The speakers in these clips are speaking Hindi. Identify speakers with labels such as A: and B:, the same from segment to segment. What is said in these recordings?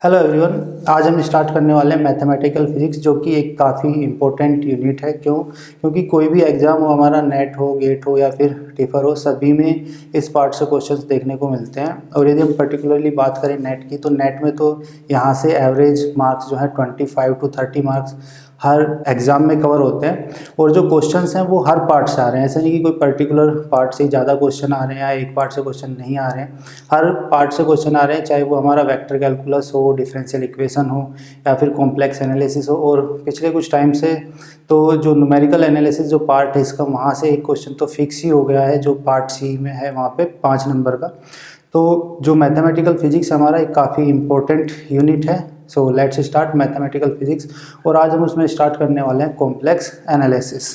A: Hello everyone. आज हम स्टार्ट करने वाले हैं मैथमेटिकल फिजिक्स, जो कि एक काफ़ी इम्पोर्टेंट यूनिट है। क्योंकि कोई भी एग्ज़ाम हो, हमारा नेट हो, गेट हो या फिर टिफर हो, सभी में इस पार्ट से क्वेश्चंस देखने को मिलते हैं। और यदि हम पर्टिकुलरली बात करें नेट की, तो नेट में तो यहाँ से एवरेज मार्क्स जो है 25 to 30 मार्क्स हर एग्ज़ाम में कवर होते हैं। और जो क्वेश्चंस हैं वो हर पार्ट से आ रहे हैं, ऐसा नहीं कि कोई पर्टिकुलर पार्ट से ज़्यादा क्वेश्चन आ रहे हैं या एक पार्ट से क्वेश्चन नहीं आ रहे हैं। हर पार्ट से क्वेश्चन आ रहे हैं, चाहे वो हमारा वेक्टर कैलकुलस हो, डिफरेंशियल इक्वेशन हो या फिर कॉम्प्लेक्स एनालिसिस हो। और पिछले कुछ टाइम से तो जो न्यूमेरिकल एनालिसिस जो पार्ट है इसका, वहाँ से एक क्वेश्चन तो फिक्स ही हो गया है, जो पार्ट सी में है वहाँ पे 5 नंबर का। तो जो मैथमेटिकल फिजिक्स हमारा एक काफ़ी इम्पोर्टेंट यूनिट है। So let's start mathematical physics. और आज हम उसमें स्टार्ट करने वाले हैं complex analysis.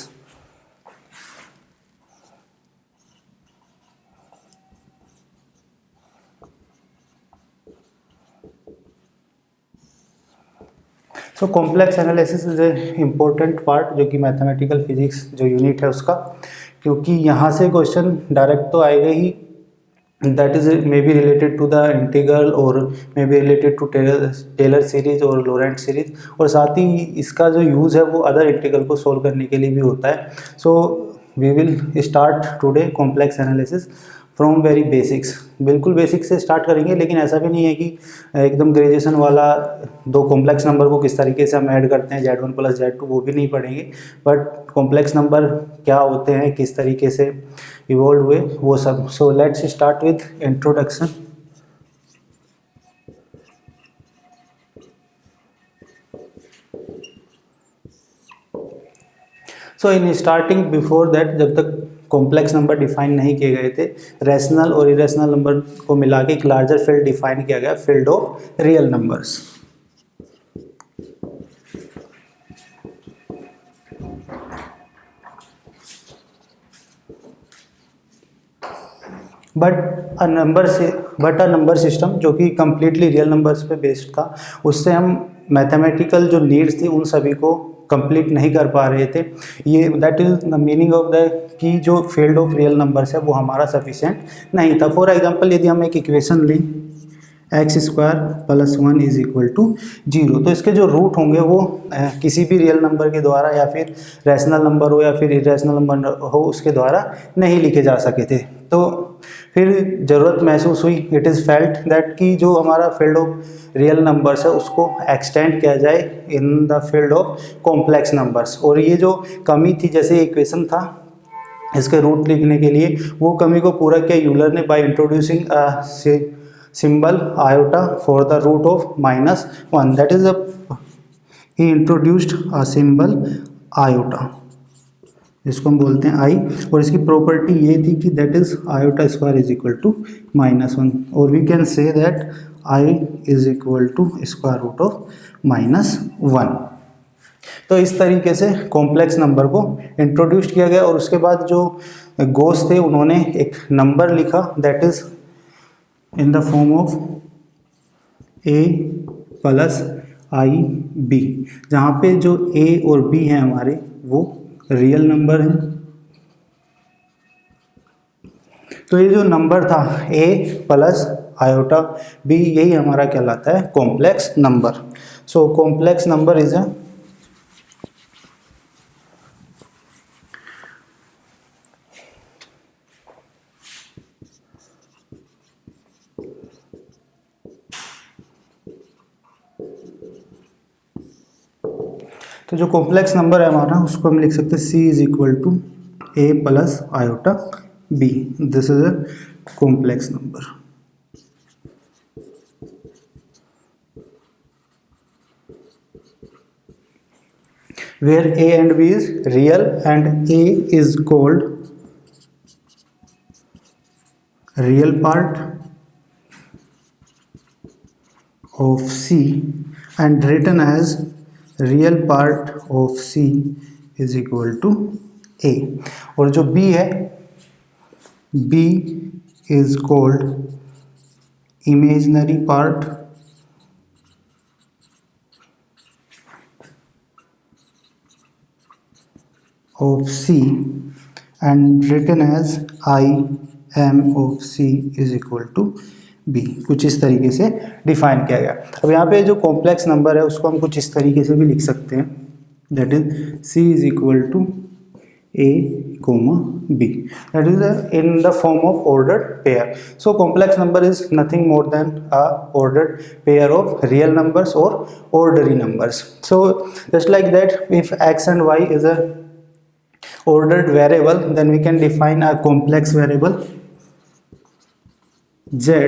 A: So complex analysis is a important part जो कि मैथमेटिकल फिजिक्स जो यूनिट है उसका, क्योंकि यहाँ से क्वेश्चन डायरेक्ट तो आएगा ही। That is may be related to the integral और may be related to Taylor series और लोरेंट सीरीज, और साथ ही इसका जो यूज़ है वो अदर इंटीग्रल को सोल्व करने के लिए भी होता है। So we will start today complex analysis from very basics. बिल्कुल बेसिक से स्टार्ट करेंगे, लेकिन ऐसा भी नहीं है कि एकदम ग्रेजुएशन वाला दो कॉम्प्लेक्स नंबर को किस तरीके से हम ऐड करते हैं Z1 + Z2, वो भी नहीं पढ़ेंगे। बट कॉम्प्लेक्स नंबर क्या होते हैं, किस तरीके से इवॉल्व हुए, वो सब। So let's start with introduction. So in starting before that, जब तक कॉम्प्लेक्स नंबर डिफाइन नहीं किए गए थे, रैशनल और इरेशनल नंबर को मिला के एक लार्जर फील्ड डिफाइन किया गया, field of real numbers. But a number system जो कि कम्प्लीटली रियल नंबर्स पे बेस्ड था, उससे हम मैथमेटिकल जो नीड्स थी उन सभी को कंप्लीट नहीं कर पा रहे थे। ये that is the meaning of the कि जो फील्ड ऑफ रियल नंबर्स है वो हमारा सफिशिएंट नहीं था। फॉर एग्जांपल, यदि हम एक इक्वेशन लें x² + 1 = 0, तो इसके जो रूट होंगे वो किसी भी रियल नंबर के द्वारा या फिर रैशनल नंबर हो या फिर इरेशनल नंबर हो उसके द्वारा नहीं लिखे जा सके थे। तो फिर ज़रूरत महसूस हुई, इट इज़ फेल्ट दैट कि जो हमारा फील्ड ऑफ रियल नंबर्स है उसको एक्सटेंड किया जाए in the field of complex numbers. और ये जो कमी थी, जैसे इक्वेशन था इसके रूट लिखने के लिए, वो कमी को पूरा किया यूलर ने by introducing symbol iota for the root of -1, that is he introduced a symbol iota, जिसको हम बोलते हैं i। और इसकी प्रॉपर्टी ये थी कि that is iota square is equal to -1, और we can say that i is equal to square root of -1। तो इस तरीके से कॉम्प्लेक्स नंबर को इंट्रोड्यूस किया गया। और उसके बाद जो गोस थे उन्होंने एक नंबर लिखा, that is in the form of a + ib, जहाँ पे जो a और b हैं हमारे वो रियल नंबर हैं। तो ये जो नंबर था a + iota b, यही हमारा कहलाता है complex number. So complex number is a तो जो कॉम्प्लेक्स नंबर है हमारा, उसको हम लिख सकते हैं c = a + iota b। This is a complex number. where a and b is real and a is called real part of c and written as real part of c is equal to a। और जो b है, b is called imaginary part of c and written as I m of c is equal to B, कुछ इस तरीके से डिफाइन किया गया। अब यहाँ पे जो कॉम्प्लेक्स नंबर है उसको हम कुछ इस तरीके से भी लिख सकते हैं, that is C is equal to A, B. That is in the form of ordered pair. So complex number is nothing more than a ordered pair of real numbers or ordinary numbers. So just like that, if x and y is a ordered variable, then we can define a complex variable z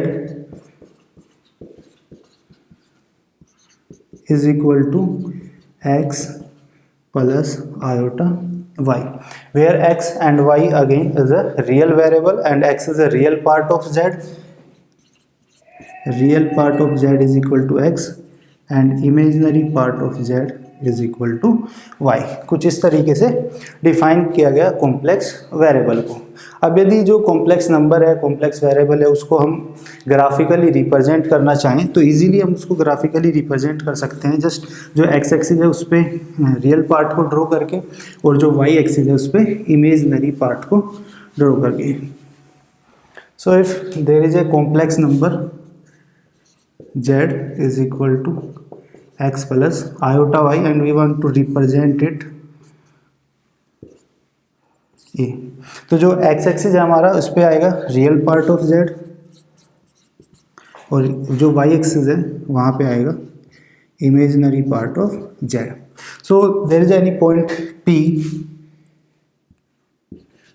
A: is equal to x plus iota y, where x and y again is a real variable and x is a real part of z. Real part of z is equal to x and imaginary part of z is equal to y. कुछ इस तरीके से डिफाइन किया गया कॉम्प्लेक्स वेरिएबल को। अब यदि जो कॉम्प्लेक्स नंबर है, कॉम्प्लेक्स वेरिएबल है, उसको हम ग्राफिकली रिप्रेजेंट करना चाहें तो इजीली हम उसको ग्राफिकली रिप्रेजेंट कर सकते हैं। जस्ट जो एक्स एक्सिस है उस पर रियल पार्ट को ड्रॉ करके और जो वाई एक्सिस है उस पर इमेजिनरी पार्ट को ड्रॉ करके। So if there is a complex number z is equal to x plus iota y and we want to represent it a, तो जो x एक्सिस है हमारा उस पर आएगा रियल पार्ट ऑफ z और जो y एक्सिस है वहाँ पे आएगा imaginary part of z. So there is any point p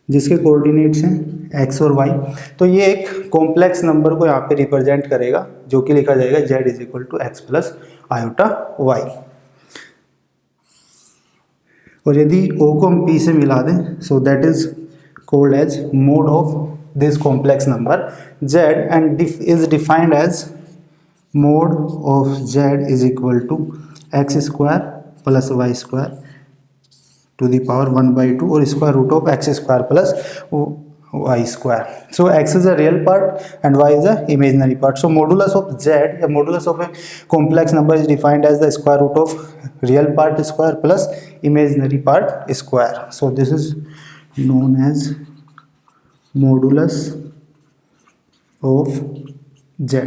A: जिसके कोऑर्डिनेट्स हैं x और y, तो ये एक कॉम्प्लेक्स नंबर को यहाँ पे रिप्रेजेंट करेगा जो कि लिखा जाएगा z is equal to x plus iota y. और यदि o को हम p से मिला दें so that is called as mod of this complex number z and is defined as mod of z is equal to x square plus y square to the power 1/2 or square root of x square plus y square. So x is a real part and y is a imaginary part. So modulus of z, a modulus of a complex number is defined as the square root of real part square plus imaginary part square. So this is known as modulus of z,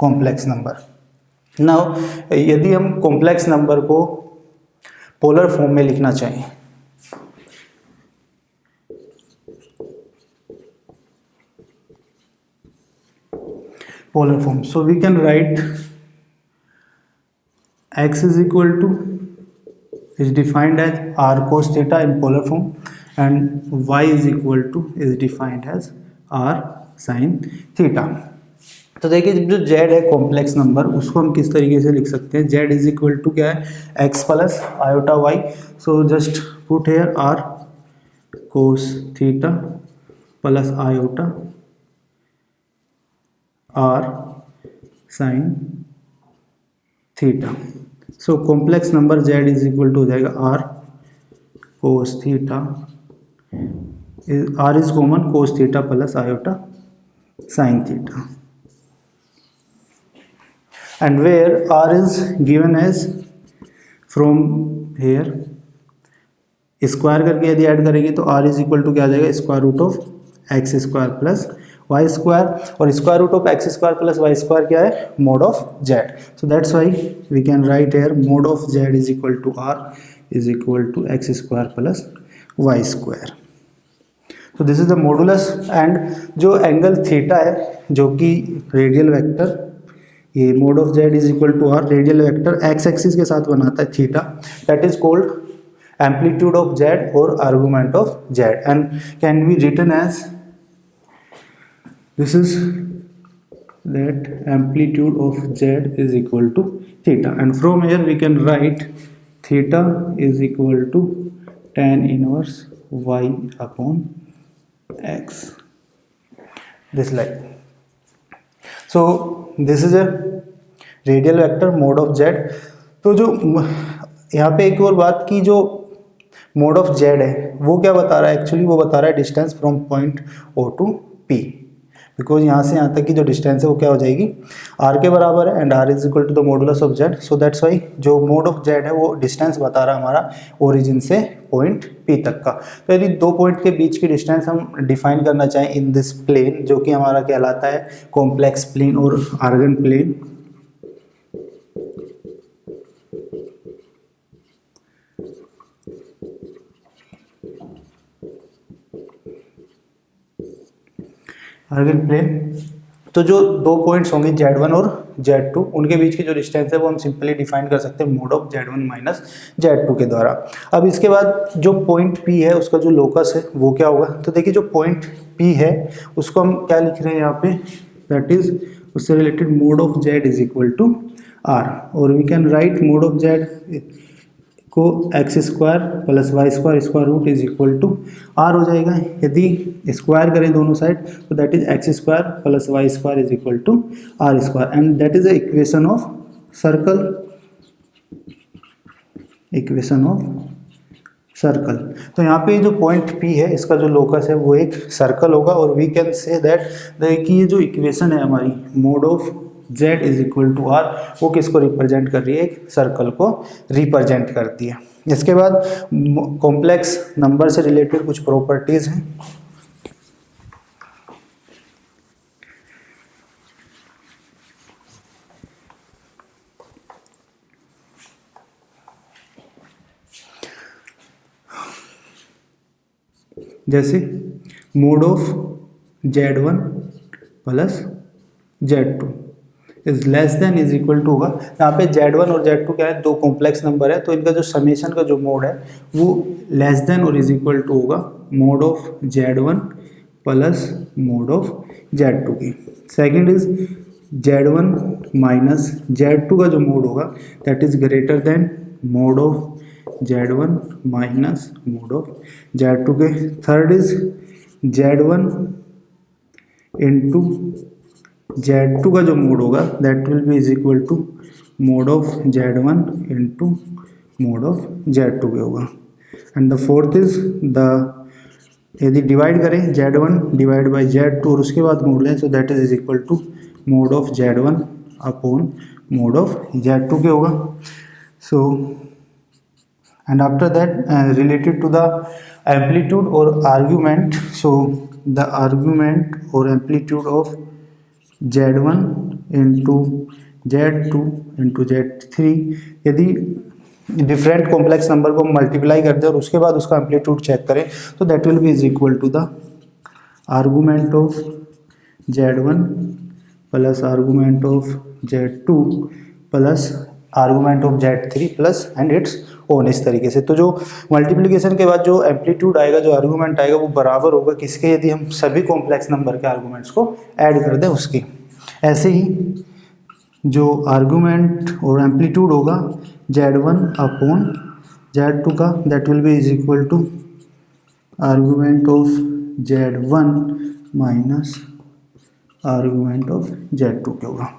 A: complex number. Now यदि हम complex number को पोलर फॉर्म में लिखना चाहें polar form, so we can write x is equal to is defined as r cos theta in polar form and y is equal to is defined as r sin theta. तो देखिए जो z है कॉम्प्लेक्स नंबर उसको हम किस तरीके से लिख सकते हैं, z इज इक्वल टू क्या है x plus iota y. So just put here r cos theta plus iota r sin theta. So complex number z is equal to हो जाएगा r cos theta, r is common cos theta plus iota sin theta, and where r is given as from here square करके यदि ऐड करेंगे तो r इज इक्वल टू क्या आ जाएगा square root of x square plus y square, और square root of x square plus y square क्या है mod of z. So that's why we can write here mod of z is equal to r is equal to x square plus y square. तो this is the modulus. And जो एंगल थीटा है जो कि रेडियल वेक्टर, ये mod of z is equal to are radial vector x axis के साथ बनाता है theta, that is called amplitude of z और argument of z and can be written as this is that amplitude of z is equal to theta and from here we can write theta is equal to tan inverse y upon x, this like. So this is a radial vector mod of z. तो जो यहाँ पे एक और बात की, जो मोड ऑफ जेड है वो क्या बता रहा है एक्चुअली, वो बता रहा है distance from point O to P. Because यहाँ से यहाँ तक की जो डिस्टेंस है वो क्या हो जाएगी, r के बराबर है, and r is equal to the modulus of z, so that's why जो मोड ऑफ z है वो डिस्टेंस बता रहा है हमारा ओरिजिन से पॉइंट P तक का। तो यदि दो पॉइंट के बीच की डिस्टेंस हम डिफाइन करना चाहें इन दिस प्लेन, जो कि हमारा कहलाता है कॉम्प्लेक्स प्लेन और आर्गन प्लेन, आर्गन प्लेन, तो जो दो पॉइंट्स होंगे Z1 और Z2, उनके बीच की जो डिस्टेंस है वो हम सिंपली डिफाइन कर सकते हैं mode of Z1 minus Z2 के द्वारा। अब इसके बाद जो पॉइंट P है उसका जो लोकस है वो क्या होगा, तो देखिए जो पॉइंट P है उसको हम क्या लिख रहे हैं यहाँ पे, दैट इज उससे related mod of Z is equal to R, और we can write mod of Z को x square plus y square square root is equal to R हो जाएगा। यदि स्क्वायर करें दोनों साइड तो that is x square plus y square is equal to R square, and that is the equation of circle, equation of circle. तो यहाँ पे जो पॉइंट P है इसका जो लोकस है वो एक सर्कल होगा, और वी कैन से दैट कि ये जो इक्वेशन है हमारी mod of Z is equal to R, वो किसको रिप्रेजेंट कर रही है, एक सर्कल को रिप्रेजेंट करती है। इसके बाद कॉम्प्लेक्स नंबर से रिलेटेड कुछ प्रॉपर्टीज हैं। जैसे mod of Z1 plus Z2 is less than is equal to होगा, यहाँ पे Z1 और Z2 क्या है, दो कॉम्प्लेक्स नंबर है, तो इनका जो समेशन का जो मोड है वो लेस देन और इज इक्वल टू होगा mode of Z1 plus mode of Z2 की। Second is Z1 minus Z2 का जो मोड होगा that is greater than mode of Z1 minus mode of Z2 के। Third is Z1 into Z2 का जो मोड होगा that will be is equal to mod of Z1 into mod of Z2 के होगा। And the fourth is the, यदि डिवाइड करें Z1 डिवाइड बाई Z2 और उसके बाद मोड लें, so that is equal to mod of Z1 upon mod of Z2 के होगा। So and after that related to the amplitude और आर्ग्यूमेंट, सो द आर्ग्यूमेंट और amplitude of Z1 into Z2 into Z3, यदि डिफरेंट कॉम्प्लेक्स नंबर को मल्टीप्लाई कर दें और उसके बाद उसका एम्पलीट्यूड चेक करें, तो that will be is equal to the argument of Z1 plus argument of Z2 plus argument of Z3 plus and its own, इस तरीके से। तो जो मल्टीप्लिकेशन के बाद जो एम्पलीट्यूड आएगा, जो आर्गूमेंट आएगा, वो बराबर होगा किसके, यदि हम सभी कॉम्प्लेक्स नंबर के आर्गूमेंट्स को ऐड कर दें उसकी। ऐसे ही जो आर्गूमेंट और एम्पलीट्यूड होगा Z1 अपॉन Z2 का that will be is equal to argument of Z1 minus argument of Z2 के होगा।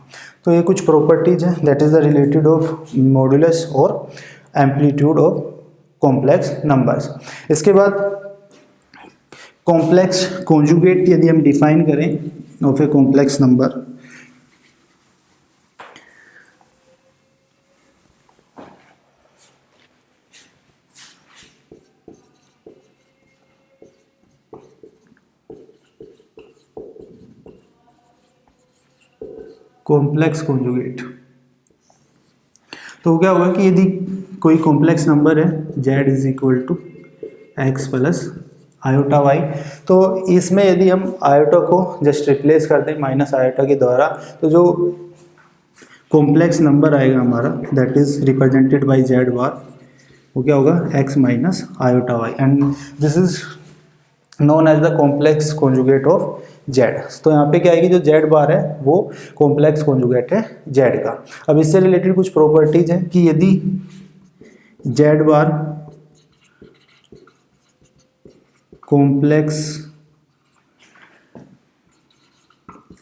A: तो ये कुछ प्रॉपर्टीज है that is the related of modulus और एम्पलीट्यूड ऑफ कॉम्प्लेक्स नंबर्स। इसके बाद कॉम्प्लेक्स कॉन्जुगेट यदि हम डिफाइन करें of a complex number, complex conjugate, तो क्या होगा कि यदि कोई कॉम्प्लेक्स नंबर है Z is equal to x plus iota y, तो इसमें यदि हम आयोटा को जस्ट रिप्लेस कर दें माइनस आयोटा के द्वारा, तो जो कॉम्प्लेक्स नंबर आएगा हमारा that is represented by Z bar, वो क्या होगा x minus iota y, and this is known as the complex conjugate of Z। तो यहाँ पे क्या आएगी, जो Z बार है वो कॉम्प्लेक्स कॉन्जुगेट है Z का। अब इससे रिलेटेड कुछ प्रॉपर्टीज हैं कि यदि Z बार कॉम्प्लेक्स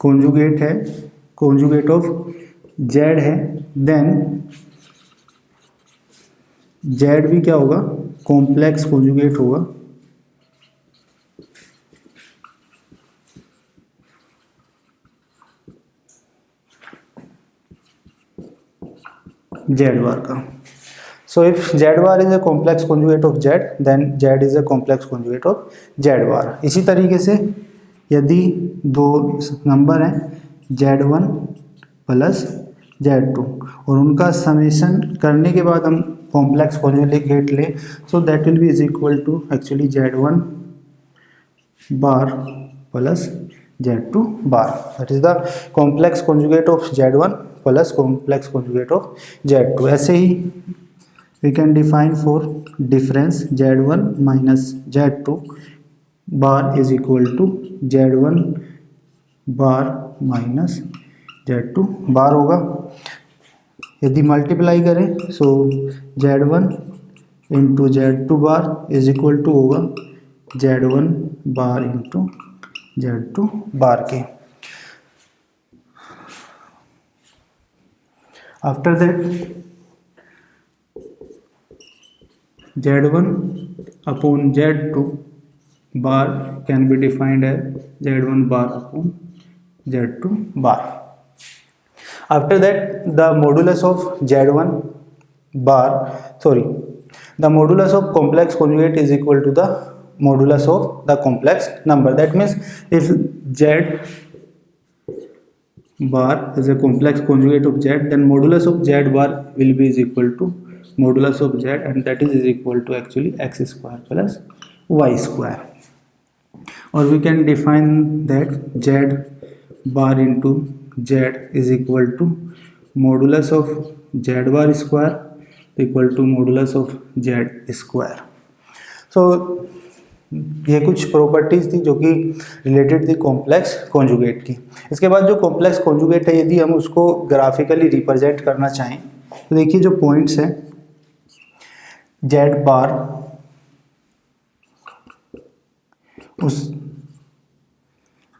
A: कॉन्जुगेट है, कॉन्जुगेट ऑफ Z है, देन Z भी क्या होगा, कॉम्प्लेक्स कॉन्जुगेट होगा z bar का. So if z bar is a complex conjugate of z, then z is a complex conjugate of z bar. इसी तरीके से यदि दो नंबर हैं z1 प्लस z2 और उनका समेशन करने के बाद हम कॉम्प्लेक्स कॉन्जुगेट लें, so that will be is equal to actually z1 bar plus z2 bar. That is the complex conjugate of z1 plus complex conjugate of z2. ऐसे ही we can define for difference z1 minus z2 bar is equal to z1 bar minus z2 bar होगा. यदि मल्टीप्लाई करें so z1 into z2 bar is equal to होगा z1 bar into z2 bar के. After that z1 upon z2 bar can be defined as z1 bar upon z2 bar. After that the modulus of z1 bar, the modulus of complex conjugate is equal to the modulus of the complex number. That means if z bar is a complex conjugate of z, then modulus of z bar will be is equal to modulus of z, and that is equal to actually x square plus y square. Or we can define that z bar into z is equal to modulus of z bar square equal to modulus of z square. So ये कुछ प्रॉपर्टीज थी जो कि रिलेटेड थी कॉम्प्लेक्स कॉन्जुगेट की. इसके बाद जो कॉम्प्लेक्स कॉन्जुगेट है, यदि हम उसको ग्राफिकली रिप्रेजेंट करना चाहें तो देखिए जो पॉइंट्स हैं z बार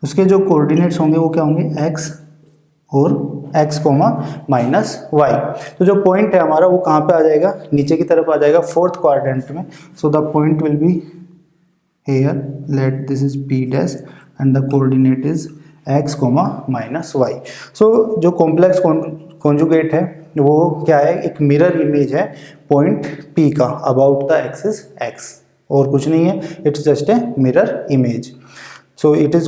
A: उसके जो कोऑर्डिनेट्स होंगे वो क्या होंगे x और x कोमा माइनस वाई. तो जो पॉइंट है हमारा वो कहाँ पे आ जाएगा, नीचे की तरफ आ जाएगा फोर्थ क्वाड्रेंट में. So the point will be here, let this is p dash and the coordinate is x comma minus y. so जो कॉम्प्लेक्स कॉन्जुगेट है वो क्या है, एक मिरर इमेज है पॉइंट p का अबाउट द एक्सिस x, और कुछ नहीं है, it's just a mirror image. So it is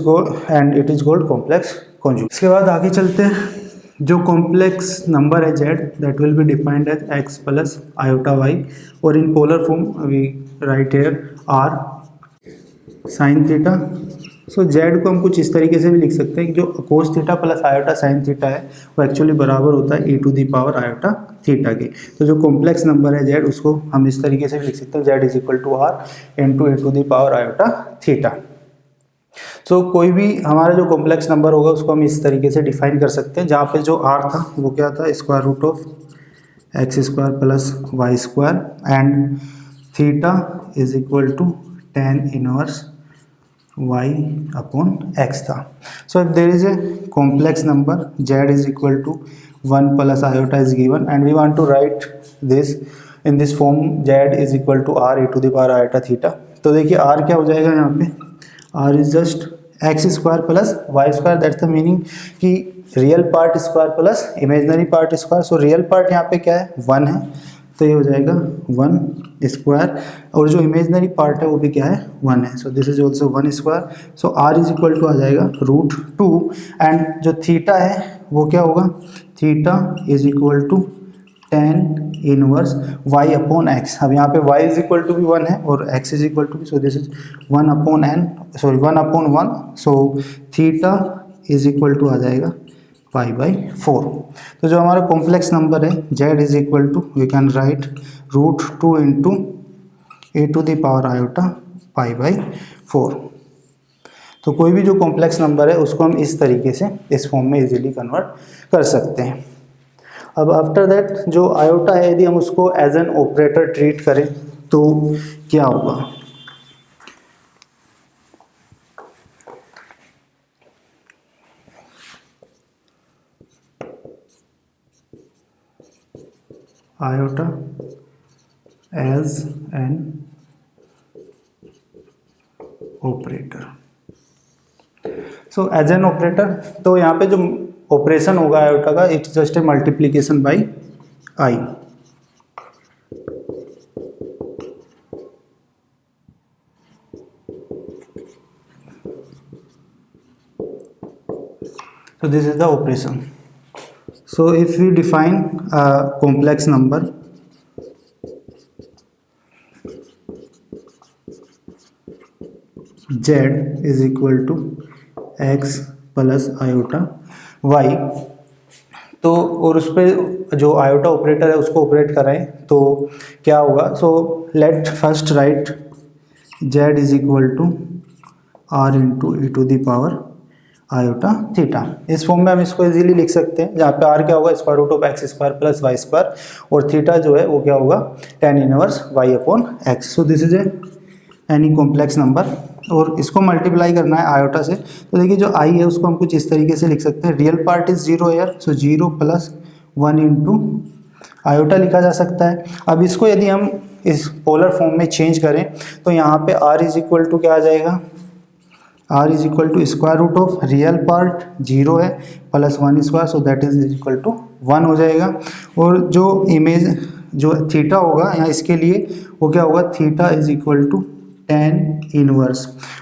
A: it is called complex conjugate. इसके बाद आगे चलते हैं. जो कॉम्प्लेक्स नंबर है z, that will be defined as x plus iota y, और in polar form we write here r sine theta. So z को हम कुछ इस तरीके से भी लिख सकते हैं कि जो cos theta plus iota sine theta है वो एक्चुअली बराबर होता है e to the power iota theta के. तो जो कॉम्प्लेक्स नंबर है z, उसको हम इस तरीके से भी लिख सकते हैं z is equal to are into e to the power iota theta. So कोई भी हमारा जो कॉम्प्लेक्स नंबर होगा उसको हम इस तरीके से डिफाइन कर सकते हैं, जहाँ पे जो r था वो क्या था, square root of x square plus y square and theta is equal to tan inverse y upon x था. So if there is a complex number z is equal to 1 plus iota is given and we want to write this in this form, z is equal to r e to the power iota theta. तो देखिए r क्या हो जाएगा यहाँ पे, r is just x square plus y square. That's the meaning कि real part square plus imaginary part square. So real part यहाँ पे क्या है, 1 है, तो ये हो जाएगा 1 स्क्वायर, और जो इमेजनरी पार्ट है वो भी क्या है, 1 है. So this is also 1 square. So r is equal to आ जाएगा रूट 2, एंड जो थीटा है वो क्या होगा, theta is equal to tan inverse y upon x. अब यहाँ पे y इज इक्वल टू भी 1 है और x इज इक्वल टू भी, so this is 1 upon 1. So theta is equal to आ जाएगा पाई बाई 4. तो जो हमारा कॉम्प्लेक्स नंबर है z is equal to, we can write root 2 into e to the power iota pi by 4. तो कोई भी जो कॉम्प्लेक्स नंबर है उसको हम इस तरीके से इस फॉर्म में इजीली कन्वर्ट कर सकते हैं. अब आफ्टर दैट जो आयोटा है, यदि हम उसको एज एन ऑपरेटर ट्रीट करें तो क्या होगा, iota as an operator. So as an operator, तो यहाँ पे जो ऑपरेशन होगा आयोटा का, it's just A multiplication by I. So this is the operation. So if we define a complex number, z is equal to x plus iota y, तो और उस पर जो आयोटा ऑपरेटर है उसको ऑपरेट कराएं तो क्या होगा. So let first write z is equal to r into e to the power iota theta. इस फॉर्म में हम इसको इजीली लिख सकते हैं, जहाँ पे r क्या होगा square root of x square plus y square, और थीटा जो है वो क्या होगा tan inverse y upon x. So this is any complex number, और इसको मल्टीप्लाई करना है आयोटा से. तो देखिए जो i है उसको हम कुछ इस तरीके से लिख सकते हैं. Real part is zero air, so zero plus 1 into iota लिखा जा सकता है. अब इसको यदि हम इस पोलर फॉर्म में चेंज करें तो यहाँ पे r इज इक्वल टू क्या आ जाएगा, r is equal to square root of real part zero है plus 1 square, so that is equal to 1 हो जाएगा. और जो इमेज जो थीटा होगा यहाँ इसके लिए वो क्या होगा, theta is equal to tan inverse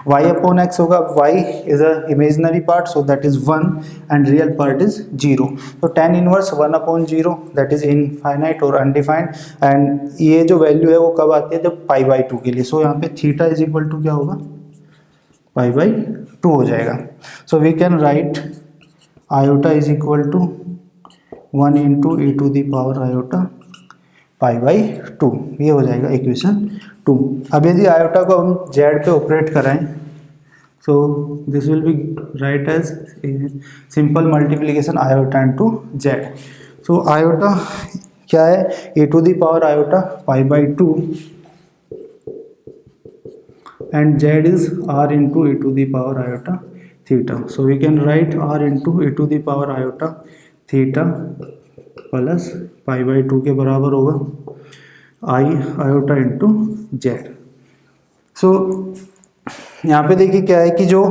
A: y upon x होगा. y is a imaginary part, so that is 1 and real part is 0. तो tan inverse 1 upon 0 that is infinite और अनडिफाइंड, एंड ये जो वैल्यू है वो कब आती है, जब पाई बाई 2 के लिए. सो यहाँ पे थीटा इज इक्वल टू क्या होगा, पाई बाई 2 हो जाएगा. So we can write iota is equal to 1 into e to the power iota pi by 2. ये हो जाएगा इक्वेशन 2. अब यदि आयोटा को हम जेड पे ऑपरेट कराएं, so this will be right as simple multiplication iota into z. So iota क्या है, e to the power iota pi by 2 and z is r into e to the power iota theta. So we can write r into e to the power iota theta plus pi by 2 के बराबर होगा i आयोटा इंटू जेड. सो यहाँ पे देखिए क्या है कि जो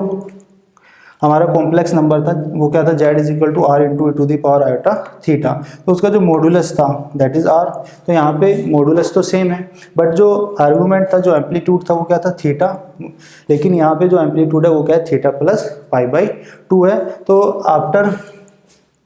A: हमारा कॉम्प्लेक्स नंबर था वो क्या था, z is equal to are into e to the power iota theta. तो उसका जो मॉडुलस था दैट इज r. तो यहाँ पे मॉडुलस तो सेम है, बट जो आर्गूमेंट था, जो एम्पलीट्यूड था वो क्या था, थीटा. लेकिन यहाँ पे जो एम्पलीट्यूड है वो क्या है, थीटा प्लस पाई बाई 2 है. तो आफ्टर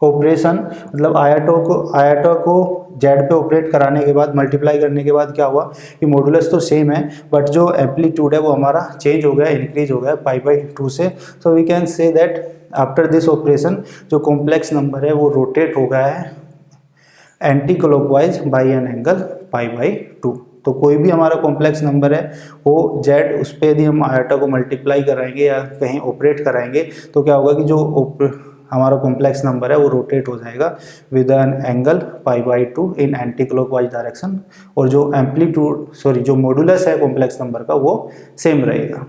A: ऑपरेशन मतलब आयोटा को जेड पे ऑपरेट कराने के बाद, मल्टीप्लाई करने के बाद क्या हुआ कि मॉडुलस तो सेम है, बट जो एम्पलीट्यूड है वो हमारा चेंज हो गया, इंक्रीज हो गया पाई बाई 2 से. So we can say that after this operation जो कॉम्प्लेक्स नंबर है वो रोटेट हो गया है anti clockwise by an angle pi by 2. तो कोई भी हमारा कॉम्प्लेक्स नंबर है वो जेड, उस पर यदि हम आयोटा को मल्टीप्लाई कराएंगे या कहीं ऑपरेट कराएंगे तो क्या होगा कि जो हमारा कॉम्प्लेक्स नंबर है वो रोटेट हो जाएगा with an angle pi by 2 in anti clockwise direction, और जो एम्पलीट्यूड जो मॉडुलस है कॉम्प्लेक्स नंबर का वो सेम रहेगा.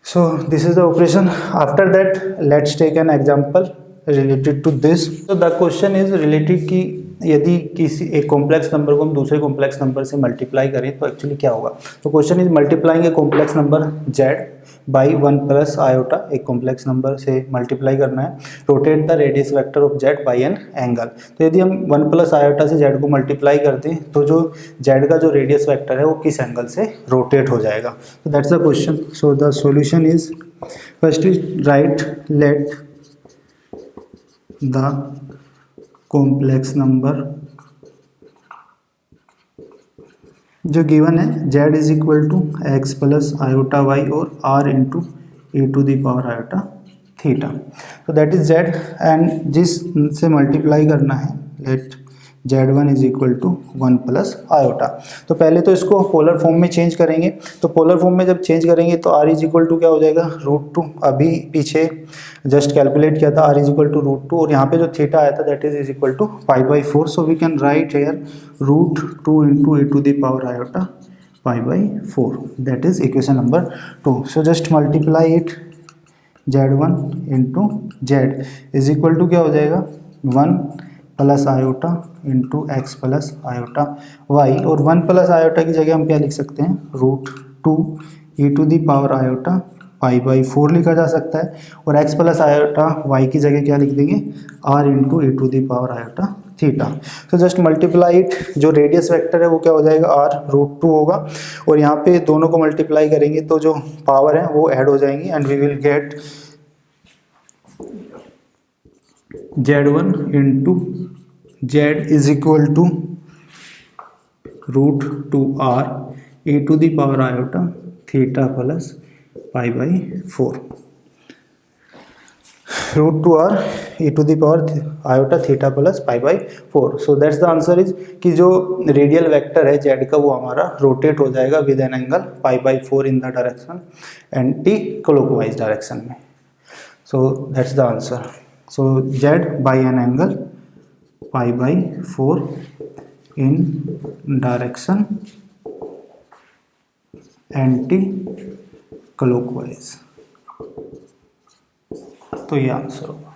A: So this is the operation. After that let's take an example related to this. तो द क्वेश्चन इज रिलेटेड कि यदि किसी एक कॉम्प्लेक्स नंबर को हम दूसरे कॉम्प्लेक्स नंबर से मल्टीप्लाई करें तो एक्चुअली क्या होगा. तो question is multiplying A complex number Z by 1 plus iota. एक कॉम्प्लेक्स नंबर से मल्टीप्लाई करना है. Rotate the radius vector of Z by an angle. तो यदि हम 1 प्लस आयोटा से जेड को मल्टीप्लाई करते हैं तो जो जेड का जो रेडियस वेक्टर है वो किस एंगल से रोटेट हो जाएगा. तो that's the question. So the solution is first is write let the complex number जो गिवन है z is equal to x plus iota y और r into e to the power iota theta. तो दैट इज z, एंड जिस से मल्टीप्लाई करना है let z1 is equal to 1 plus iota. तो पहले तो इसको पोलर फॉर्म में चेंज करेंगे. तो पोलर फॉर्म में जब चेंज करेंगे तो r इज इक्वल टू क्या हो जाएगा, √2. अभी पीछे जस्ट कैलकुलेट किया था, r इज इक्वल टू √2, और यहाँ पे जो थीटा आया था that is equal to pi by 4. So we can write here √2 into e to the power iota pi by 4. That is equation number 2. So just multiply it z1 into z is equal to क्या हो जाएगा 1 plus iota into x plus iota y, और 1 प्लस आयोटा की जगह हम क्या लिख सकते हैं, √2 e to the power iota pi by 4 लिखा जा सकता है, और x प्लस आयोटा वाई की जगह क्या लिख देंगे, r into e to the power iota theta. तो जस्ट मल्टीप्लाई इट, जो रेडियस वेक्टर है वो क्या हो जाएगा r√2 होगा, और यहाँ पे दोनों को मल्टीप्लाई करेंगे तो जो पावर है वो ऐड हो जाएंगी and we will get z1 into z is equal to √2r e to the power iota theta plus π/4 √2r e to the power iota theta plus π/4। So that's the answer is कि जो रेडियल वेक्टर है z का वो हमारा रोटेट हो जाएगा with an angle π/4 in the direction anti clockwise direction में। So that's the answer. So z by an angle π/4 in direction anti clockwise, तो ये आंसर होगा।